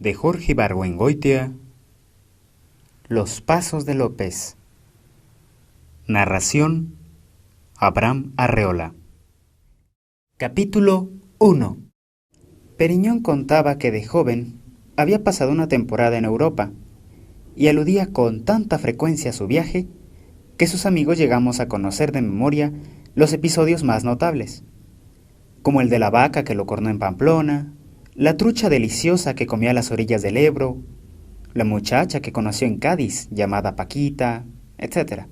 de Jorge Ibargüengoitia. Los pasos de López. Narración: Abraham Arreola. Capítulo 1. Periñón contaba que de joven había pasado una temporada en Europa y aludía con tanta frecuencia a su viaje que sus amigos llegamos a conocer de memoria los episodios más notables, como el de la vaca que lo cornó en Pamplona, la trucha deliciosa que comía a las orillas del Ebro, la muchacha que conoció en Cádiz llamada Paquita, etc.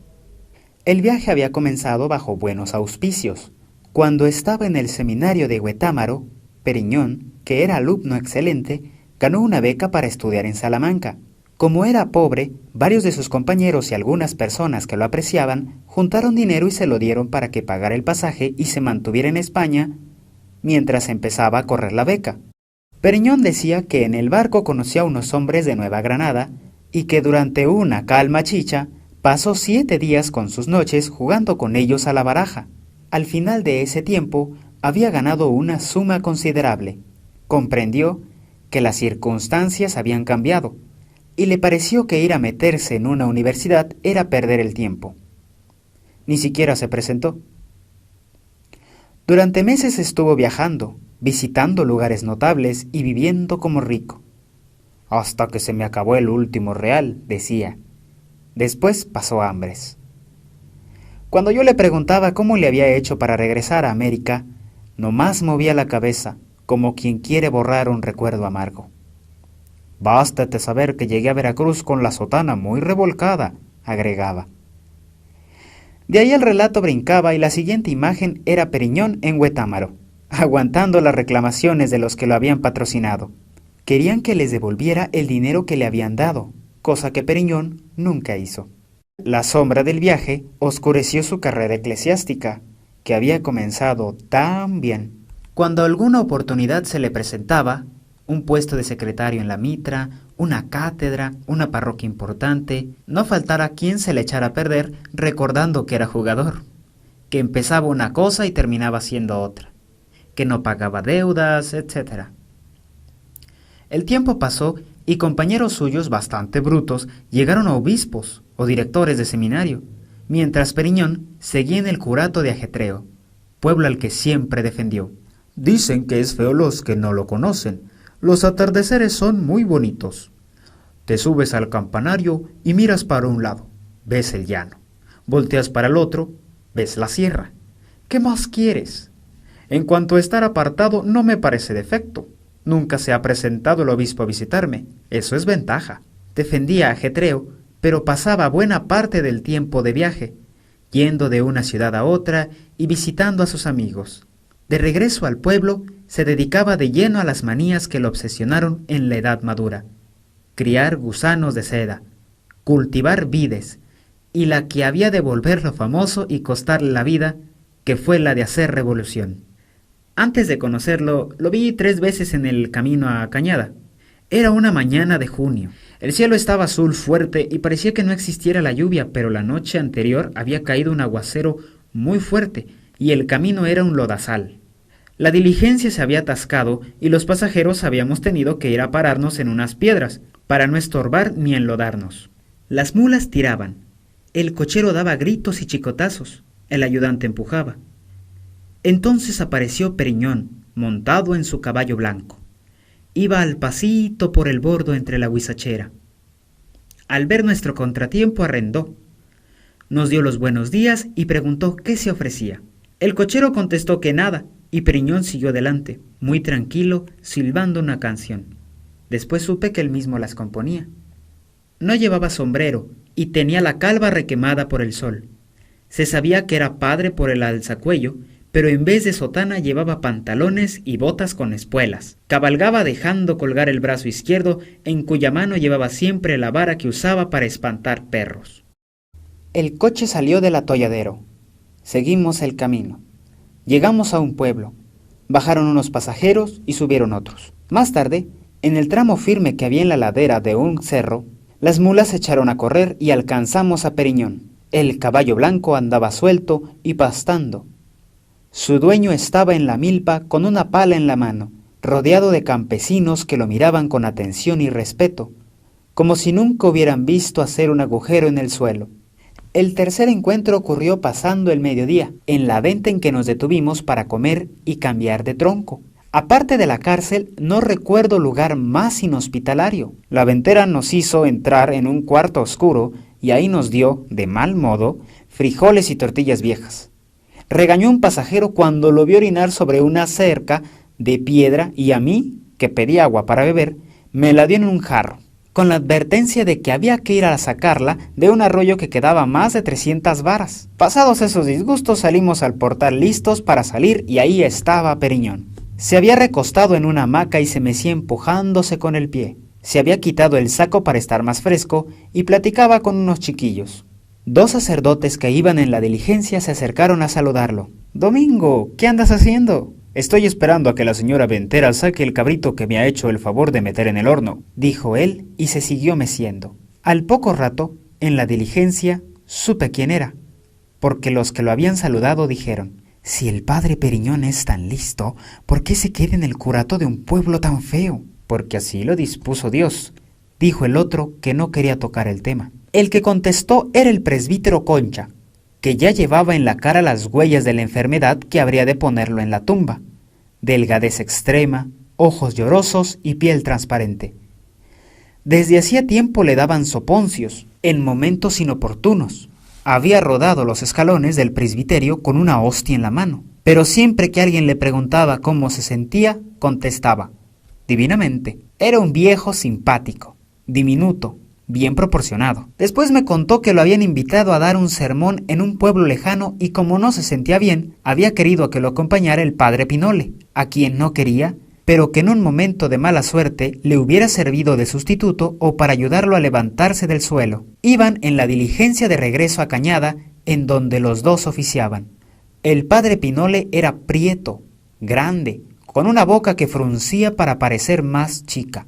El viaje había comenzado bajo buenos auspicios. Cuando estaba en el seminario de Huetámaro, Periñón, que era alumno excelente, ganó una beca para estudiar en Salamanca. Como era pobre, varios de sus compañeros y algunas personas que lo apreciaban juntaron dinero y se lo dieron para que pagara el pasaje y se mantuviera en España mientras empezaba a correr la beca. Periñón decía que en el barco conoció a unos hombres de Nueva Granada y que durante una calma chicha pasó 7 días con sus noches jugando con ellos a la baraja. Al final de ese tiempo había ganado una suma considerable. Comprendió que las circunstancias habían cambiado y le pareció que ir a meterse en una universidad era perder el tiempo. Ni siquiera se presentó. Durante meses estuvo viajando, visitando lugares notables y viviendo como rico. Hasta que se me acabó el último real, decía. Después pasó hambres. Cuando yo le preguntaba cómo le había hecho para regresar a América, nomás movía la cabeza, como quien quiere borrar un recuerdo amargo. Bástate saber que llegué a Veracruz con la sotana muy revolcada, agregaba. De ahí el relato brincaba y la siguiente imagen era Periñón en Huetámaro, aguantando las reclamaciones de los que lo habían patrocinado. Querían que les devolviera el dinero que le habían dado, cosa que Periñón nunca hizo. La sombra del viaje oscureció su carrera eclesiástica, que había comenzado tan bien. Cuando alguna oportunidad se le presentaba, un puesto de secretario en la mitra, una cátedra, una parroquia importante, no faltara quien se le echara a perder recordando que era jugador, que empezaba una cosa y terminaba siendo otra, que no pagaba deudas, etc. El tiempo pasó y compañeros suyos bastante brutos llegaron a obispos o directores de seminario, mientras Periñón seguía en el curato de Ajetreo, pueblo al que siempre defendió. Dicen que es feo los que no lo conocen. Los atardeceres son muy bonitos. Te subes al campanario y miras para un lado, ves el llano. Volteas para el otro, ves la sierra. ¿Qué más quieres? En cuanto a estar apartado, no me parece defecto. Nunca se ha presentado el obispo a visitarme. Eso es ventaja. Defendía a Ajetreo, pero pasaba buena parte del tiempo de viaje, yendo de una ciudad a otra y visitando a sus amigos. De regreso al pueblo, se dedicaba de lleno a las manías que lo obsesionaron en la edad madura: criar gusanos de seda, cultivar vides, y la que había de volverlo famoso y costarle la vida, que fue la de hacer revolución. Antes de conocerlo, lo vi 3 veces en el camino a Cañada. Era una mañana de junio. El cielo estaba azul fuerte y parecía que no existiera la lluvia, pero la noche anterior había caído un aguacero muy fuerte y el camino era un lodazal. La diligencia se había atascado y los pasajeros habíamos tenido que ir a pararnos en unas piedras para no estorbar ni enlodarnos. Las mulas tiraban, el cochero daba gritos y chicotazos, el ayudante empujaba. Entonces apareció Periñón, montado en su caballo blanco. Iba al pasito por el bordo entre la huizachera. Al ver nuestro contratiempo arrendó. Nos dio los buenos días y preguntó qué se ofrecía. El cochero contestó que nada, y Periñón siguió adelante, muy tranquilo, silbando una canción. Después supe que él mismo las componía. No llevaba sombrero y tenía la calva requemada por el sol. Se sabía que era padre por el alzacuello, pero en vez de sotana llevaba pantalones y botas con espuelas. Cabalgaba dejando colgar el brazo izquierdo, en cuya mano llevaba siempre la vara que usaba para espantar perros. El coche salió del atolladero. Seguimos el camino. Llegamos a un pueblo. Bajaron unos pasajeros y subieron otros. Más tarde, en el tramo firme que había en la ladera de un cerro, las mulas se echaron a correr y alcanzamos a Periñón. El caballo blanco andaba suelto y pastando. Su dueño estaba en la milpa con una pala en la mano rodeado de campesinos que lo miraban con atención y respeto, como si nunca hubieran visto hacer un agujero en el suelo. El tercer encuentro ocurrió pasando el mediodía, en la venta en que nos detuvimos para comer y cambiar de tronco. Aparte de la cárcel, no recuerdo lugar más inhospitalario. La ventera nos hizo entrar en un cuarto oscuro y ahí nos dio, de mal modo, frijoles y tortillas viejas. Regañó a un pasajero cuando lo vio orinar sobre una cerca de piedra y a mí, que pedí agua para beber, me la dio en un jarro, con la advertencia de que había que ir a sacarla de un arroyo que quedaba a más de 300 varas. Pasados esos disgustos salimos al portal listos para salir y ahí estaba Periñón. Se había recostado en una hamaca y se mecía empujándose con el pie. Se había quitado el saco para estar más fresco y platicaba con unos chiquillos. 2 sacerdotes que iban en la diligencia se acercaron a saludarlo. «Domingo, ¿qué andas haciendo?» «Estoy esperando a que la señora ventera saque el cabrito que me ha hecho el favor de meter en el horno», dijo él y se siguió meciendo. Al poco rato, en la diligencia, supe quién era, porque los que lo habían saludado dijeron: «Si el padre Periñón es tan listo, ¿por qué se queda en el curato de un pueblo tan feo?» «Porque así lo dispuso Dios», dijo el otro que no quería tocar el tema. El que contestó era el presbítero Concha, que ya llevaba en la cara las huellas de la enfermedad que habría de ponerlo en la tumba: delgadez extrema, ojos llorosos y piel transparente. Desde hacía tiempo le daban soponcios, en momentos inoportunos. Había rodado los escalones del presbiterio con una hostia en la mano, pero siempre que alguien le preguntaba cómo se sentía, contestaba: divinamente. Era un viejo simpático, diminuto, bien proporcionado. Después me contó que lo habían invitado a dar un sermón en un pueblo lejano y como no se sentía bien, había querido que lo acompañara el padre Pinole, a quien no quería, pero que en un momento de mala suerte le hubiera servido de sustituto o para ayudarlo a levantarse del suelo. Iban en la diligencia de regreso a Cañada, en donde los dos oficiaban. El padre Pinole era prieto, grande, con una boca que fruncía para parecer más chica.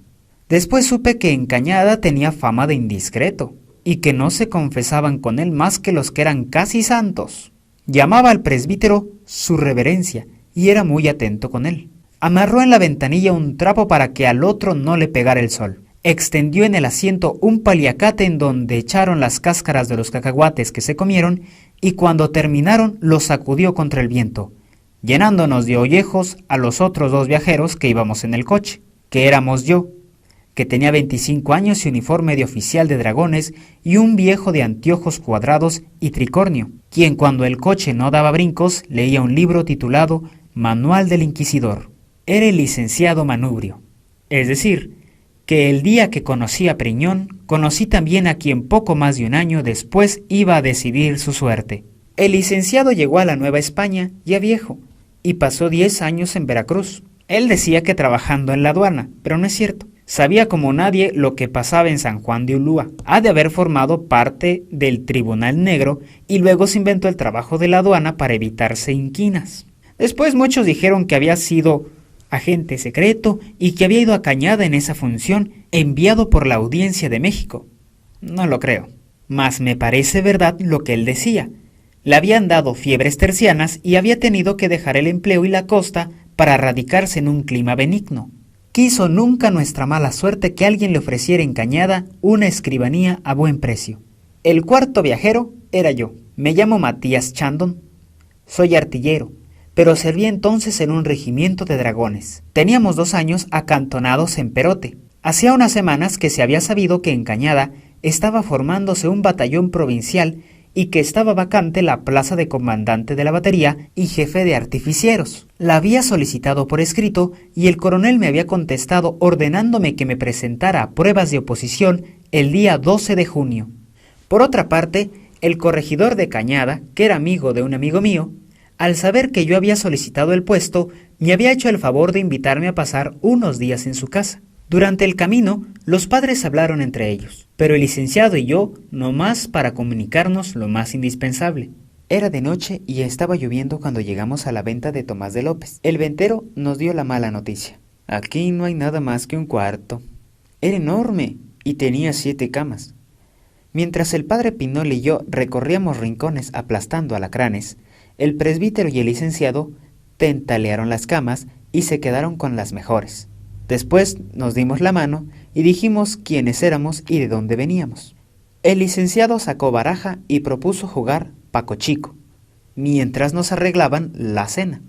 Después supe que en Cañada tenía fama de indiscreto, y que no se confesaban con él más que los que eran casi santos. Llamaba al presbítero su reverencia, y era muy atento con él. Amarró en la ventanilla un trapo para que al otro no le pegara el sol. Extendió en el asiento un paliacate en donde echaron las cáscaras de los cacahuates que se comieron, y cuando terminaron los sacudió contra el viento, llenándonos de ollejos a los otros 2 viajeros que íbamos en el coche, que éramos yo, que tenía 25 años y uniforme de oficial de dragones, y un viejo de anteojos cuadrados y tricornio, quien cuando el coche no daba brincos leía un libro titulado Manual del Inquisidor. Era el licenciado Manubrio. Es decir, que el día que conocí a Periñón, conocí también a quien poco más de un año después iba a decidir su suerte. El licenciado llegó a la Nueva España ya viejo, y pasó 10 años en Veracruz. Él decía que trabajando en la aduana, pero no es cierto. Sabía como nadie lo que pasaba en San Juan de Ulúa. Ha de haber formado parte del Tribunal Negro y luego se inventó el trabajo de la aduana para evitarse inquinas. Después muchos dijeron que había sido agente secreto y que había ido a Cañada en esa función, enviado por la Audiencia de México. No lo creo, mas me parece verdad lo que él decía. Le habían dado fiebres tercianas y había tenido que dejar el empleo y la costa para radicarse en un clima benigno. Quiso nunca nuestra mala suerte que alguien le ofreciera en Cañada una escribanía a buen precio. El cuarto viajero era yo. Me llamo Matías Chandon. Soy artillero, pero serví entonces en un regimiento de dragones. Teníamos 2 años acantonados en Perote. Hacía unas semanas que se había sabido que en Cañada estaba formándose un batallón provincial y que estaba vacante la plaza de comandante de la batería y jefe de artificieros. La había solicitado por escrito y el coronel me había contestado ordenándome que me presentara pruebas de oposición el día 12 de junio. Por otra parte, el corregidor de Cañada, que era amigo de un amigo mío, al saber que yo había solicitado el puesto, me había hecho el favor de invitarme a pasar unos días en su casa. Durante el camino, los padres hablaron entre ellos, pero el licenciado y yo nomás para comunicarnos lo más indispensable. Era de noche y estaba lloviendo cuando llegamos a la venta de Tomás de López. El ventero nos dio la mala noticia. Aquí no hay nada más que un cuarto. Era enorme y tenía 7 camas. Mientras el padre Pinol y yo recorríamos rincones aplastando alacranes, el presbítero y el licenciado tentalearon las camas y se quedaron con las mejores. Después nos dimos la mano y dijimos quiénes éramos y de dónde veníamos. El licenciado sacó baraja y propuso jugar Paco Chico, mientras nos arreglaban la cena.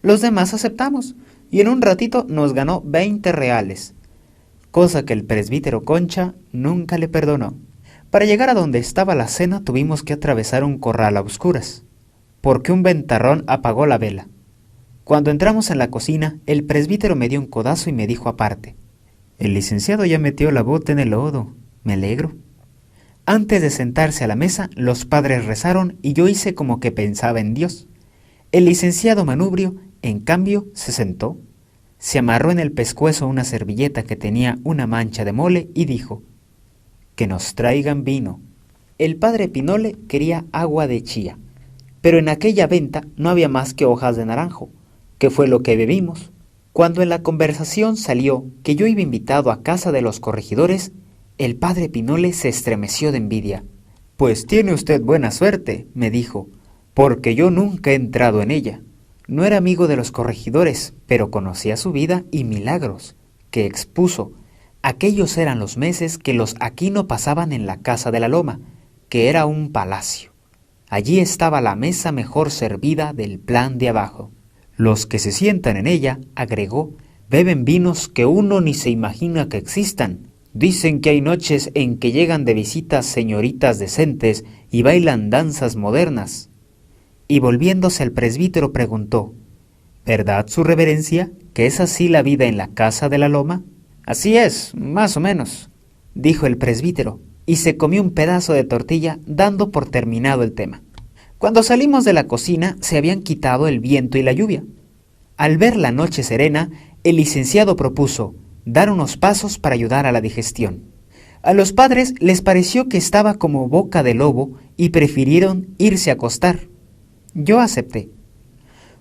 Los demás aceptamos y en un ratito nos ganó 20 reales, cosa que el presbítero Concha nunca le perdonó. Para llegar a donde estaba la cena tuvimos que atravesar un corral a oscuras, porque un ventarrón apagó la vela. Cuando entramos en la cocina, el presbítero me dio un codazo y me dijo aparte: «El licenciado ya metió la bota en el lodo, me alegro». Antes de sentarse a la mesa, los padres rezaron y yo hice como que pensaba en Dios. El licenciado Manubrio, en cambio, se sentó, se amarró en el pescuezo una servilleta que tenía una mancha de mole y dijo: «Que nos traigan vino». El padre Pinole quería agua de chía, pero en aquella venta no había más que hojas de naranjo, que fue lo que bebimos. Cuando en la conversación salió que yo iba invitado a casa de los corregidores, el padre Pinole se estremeció de envidia. «Pues tiene usted buena suerte», me dijo, «porque yo nunca he entrado en ella». No era amigo de los corregidores, pero conocía su vida y milagros que expuso. Aquellos eran los meses que los Aquino pasaban en la casa de la Loma, que era un palacio. Allí estaba la mesa mejor servida del plan de abajo. Los que se sientan en ella, agregó, beben vinos que uno ni se imagina que existan. Dicen que hay noches en que llegan de visitas señoritas decentes y bailan danzas modernas. Y volviéndose al presbítero preguntó: «¿Verdad, su reverencia, que es así la vida en la casa de la Loma?» «Así es, más o menos», dijo el presbítero, y se comió un pedazo de tortilla dando por terminado el tema. Cuando salimos de la cocina se habían quitado el viento y la lluvia. Al ver la noche serena, el licenciado propuso dar unos pasos para ayudar a la digestión. A los padres les pareció que estaba como boca de lobo y prefirieron irse a acostar. Yo acepté.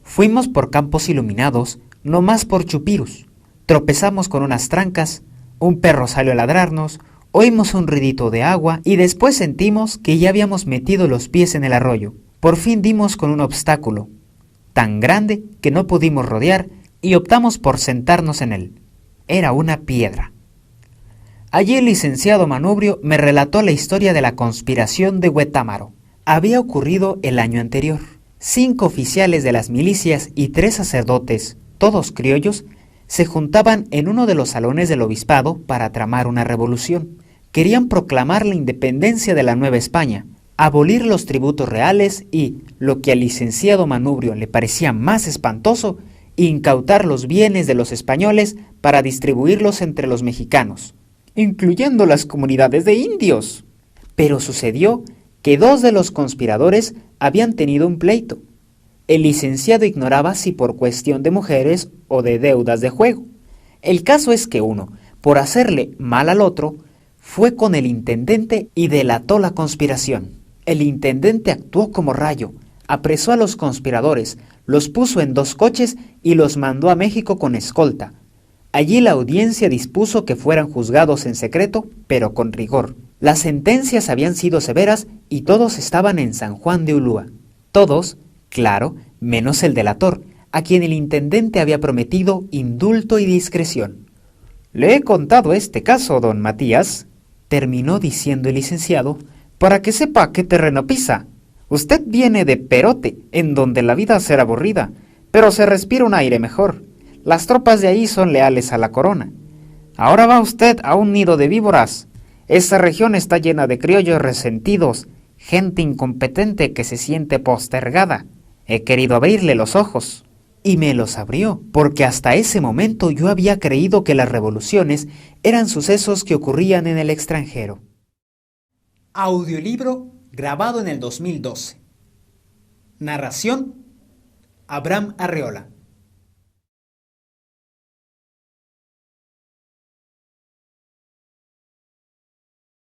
Fuimos por campos iluminados, no más por chupirus. Tropezamos con unas trancas, un perro salió a ladrarnos, oímos un ruidito de agua y después sentimos que ya habíamos metido los pies en el arroyo. Por fin dimos con un obstáculo, tan grande que no pudimos rodear y optamos por sentarnos en él. Era una piedra. Allí el licenciado Manubrio me relató la historia de la conspiración de Huetámaro. Había ocurrido el año anterior. 5 oficiales de las milicias y 3 sacerdotes, todos criollos, se juntaban en uno de los salones del obispado para tramar una revolución. Querían proclamar la independencia de la Nueva España, abolir los tributos reales y, lo que al licenciado Manubrio le parecía más espantoso, incautar los bienes de los españoles para distribuirlos entre los mexicanos, incluyendo las comunidades de indios. Pero sucedió que 2 de los conspiradores habían tenido un pleito. El licenciado ignoraba si por cuestión de mujeres o de deudas de juego. El caso es que uno, por hacerle mal al otro, fue con el intendente y delató la conspiración. El intendente actuó como rayo, apresó a los conspiradores, los puso en 2 coches y los mandó a México con escolta. Allí la audiencia dispuso que fueran juzgados en secreto, pero con rigor. Las sentencias habían sido severas y todos estaban en San Juan de Ulúa. Todos, claro, menos el delator, a quien el intendente había prometido indulto y discreción. «Le he contado este caso, don Matías», terminó diciendo el licenciado, «para que sepa qué terreno pisa. Usted viene de Perote, en donde la vida será aburrida, pero se respira un aire mejor. Las tropas de ahí son leales a la corona. Ahora va usted a un nido de víboras. Esa región está llena de criollos resentidos, gente incompetente que se siente postergada. He querido abrirle los ojos». Y me los abrió, porque hasta ese momento yo había creído que las revoluciones eran sucesos que ocurrían en el extranjero. Audiolibro grabado en el 2012. Narración: Abraham Arreola.